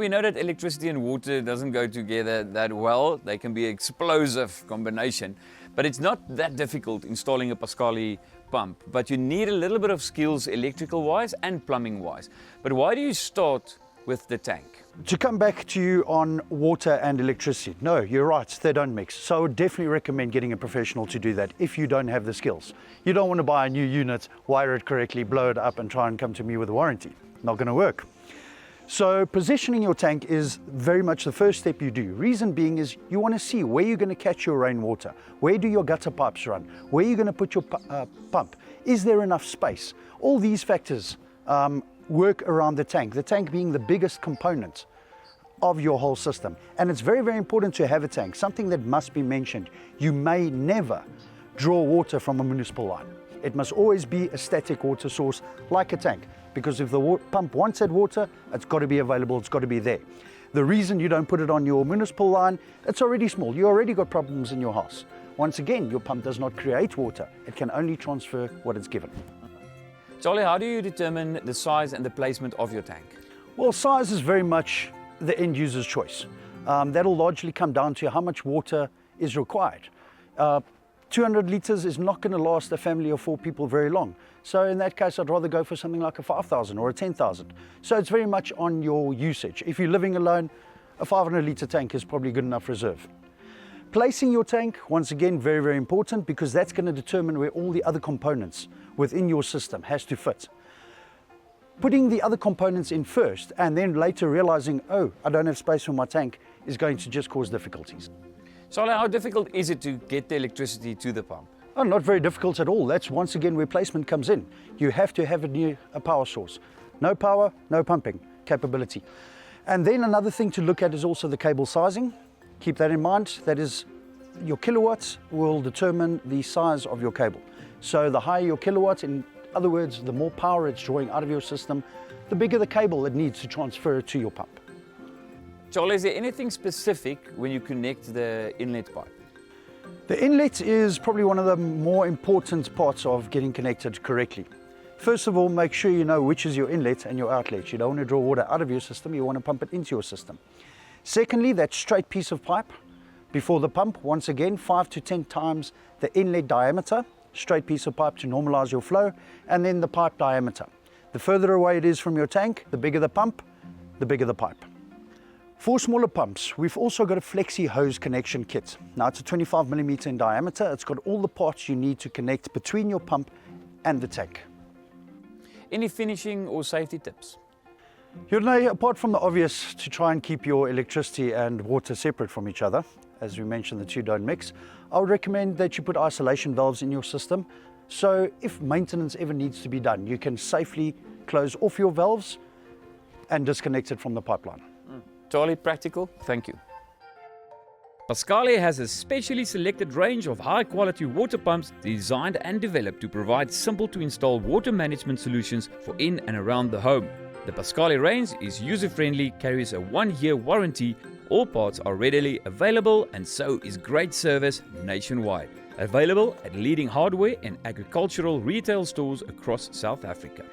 we know that electricity and water doesn't go together that well. They can be an explosive combination, but it's not that difficult installing a Pascali pump. But you need a little bit of skills electrical wise and plumbing wise. But why do you start with the tank? To come back to you on water and electricity, no, you're right, they don't mix. So I would definitely recommend getting a professional to do that if you don't have the skills. You don't want to buy a new unit, wire it correctly, blow it up and try and come to me with a warranty. Not going to work. So positioning your tank is very much the first step you do. Reason being is you want to see where you're going to catch your rainwater, where do your gutter pipes run, where you're going to put your pump, is there enough space? All these factors work around the tank being the biggest component of your whole system. And it's very, very important to have a tank. Something that must be mentioned, you may never draw water from a municipal line. It must always be a static water source like a tank, because if the pump wants that water, it's got to be available, it's got to be there. The reason you don't put it on your municipal line, it's already small, you already got problems in your house. Once again, your pump does not create water, it can only transfer what it's given. Charlie, how do you determine the size and the placement of your tank? Well, size is very much the end user's choice. That'll largely come down to how much water is required. 200 litres is not going to last a family of 4 people very long. So in that case, I'd rather go for something like a 5,000 or a 10,000. So it's very much on your usage. If you're living alone, a 500 litre tank is probably good enough reserve. Placing your tank, once again, very, very important, because that's going to determine where all the other components within your system has to fit. Putting the other components in first and then later realizing, oh, I don't have space for my tank, is going to just cause difficulties. Charlie, how difficult is it to get the electricity to the pump? Oh, not very difficult at all. That's once again where placement comes in. You have to have a power source. No power, no pumping capability. And then another thing to look at is also the cable sizing. Keep that in mind. That is, your kilowatts will determine the size of your cable. So the higher your kilowatts, in other words, the more power it's drawing out of your system, the bigger the cable it needs to transfer to your pump. Charlie, is there anything specific when you connect the inlet pipe? The inlet is probably one of the more important parts of getting connected correctly. First of all, make sure you know which is your inlet and your outlet. You don't want to draw water out of your system, you want to pump it into your system. Secondly, that straight piece of pipe before the pump, once again, 5 to 10 times the inlet diameter, straight piece of pipe to normalize your flow, and then the pipe diameter. The further away it is from your tank, the bigger the pump, the bigger the pipe. For smaller pumps, we've also got a flexi hose connection kit. Now it's a 25mm in diameter. It's got all the parts you need to connect between your pump and the tank. Any finishing or safety tips? You know, apart from the obvious, to try and keep your electricity and water separate from each other, as we mentioned, the two don't mix, I would recommend that you put isolation valves in your system. So if maintenance ever needs to be done, you can safely close off your valves and disconnect it from the pipeline. Charlie, practical, thank you. Pascali has a specially selected range of high-quality water pumps designed and developed to provide simple-to-install water management solutions for in and around the home. The Pascali range is user-friendly, carries a 1-year warranty, all parts are readily available, and so is great service nationwide. Available at leading hardware and agricultural retail stores across South Africa.